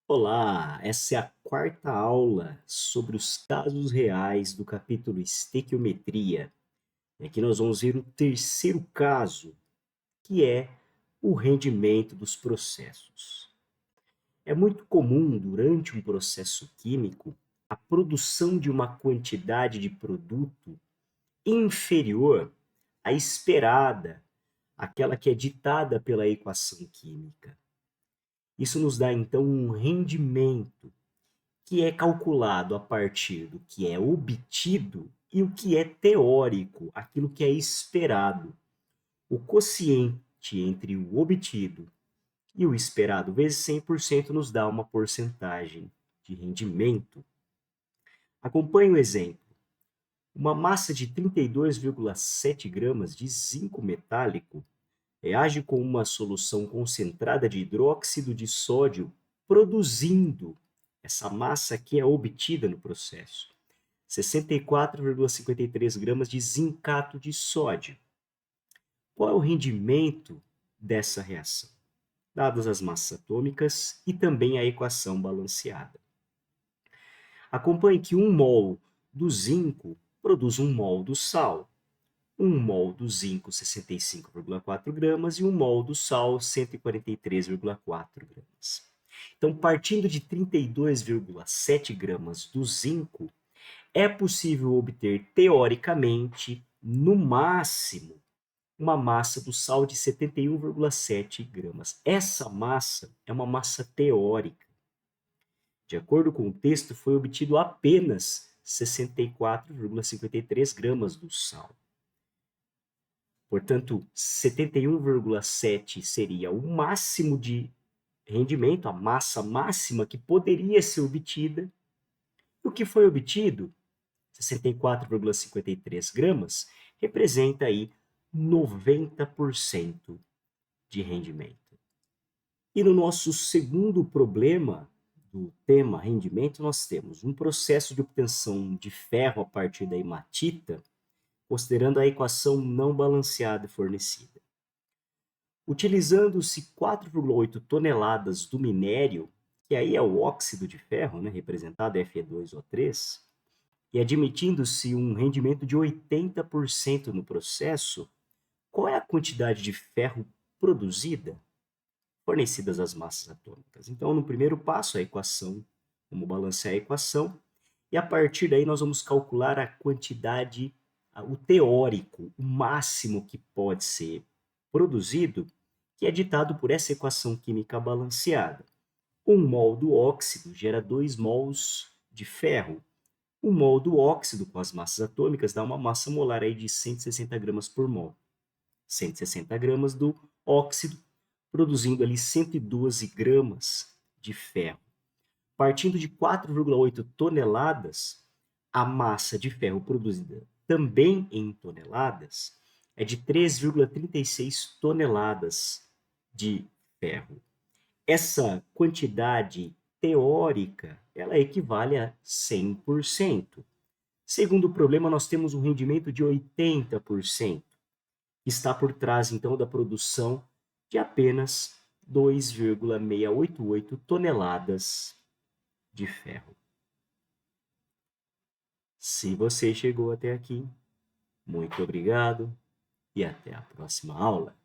Olá, essa é a quarta aula sobre os casos reais do capítulo Estequiometria. E aqui nós vamos ver o terceiro caso, que é o rendimento dos processos. É muito comum, durante um processo químico, a produção de uma quantidade de produto inferior à esperada, aquela que é ditada pela equação química. Isso nos dá, então, um rendimento que é calculado a partir do que é obtido e o que é teórico, aquilo que é esperado. O quociente entre o obtido e o esperado vezes 100% nos dá uma porcentagem de rendimento. Acompanhe o exemplo. Uma massa de 32,7 gramas de zinco metálico reage com uma solução concentrada de hidróxido de sódio, produzindo essa massa que é obtida no processo. 64,53 gramas de zincato de sódio. Qual é o rendimento dessa reação? Dadas as massas atômicas e também a equação balanceada. Acompanhe que 1 mol do zinco produz 1 mol do sal. 1 mol do zinco, 65,4 gramas, e 1 mol do sal, 143,4 gramas. Então, partindo de 32,7 gramas do zinco, é possível obter, teoricamente, no máximo, uma massa do sal de 71,7 gramas. Essa massa é uma massa teórica. De acordo com o texto, foi obtido apenas 64,53 gramas do sal. Portanto, 71,7 seria o máximo de rendimento, a massa máxima que poderia ser obtida. O que foi obtido, 64,53 gramas, representa aí 90% de rendimento. E no nosso segundo problema do tema rendimento, nós temos um processo de obtenção de ferro a partir da hematita, considerando a equação não balanceada fornecida. Utilizando-se 4,8 toneladas do minério, que aí é o óxido de ferro, né, representado Fe2O3, e admitindo-se um rendimento de 80% no processo, qual é a quantidade de ferro produzida? Fornecidas as massas atômicas. Então, no primeiro passo, a equação, vamos balancear a equação, e a partir daí nós vamos calcular a quantidade, o teórico, o máximo que pode ser produzido, que é ditado por essa equação química balanceada. 1 mol do óxido gera 2 mols de ferro. 1 mol do óxido com as massas atômicas dá uma massa molar aí de 160 gramas por mol. 160 gramas do óxido, produzindo ali 112 gramas de ferro. Partindo de 4,8 toneladas, a massa de ferro produzida também em toneladas é de 3,36 toneladas de ferro. Essa quantidade teórica, ela equivale a 100%. Segundo o problema, nós temos um rendimento de 80%, que está por trás, então, da produção de apenas 2,688 toneladas de ferro. Se você chegou até aqui, muito obrigado e até a próxima aula.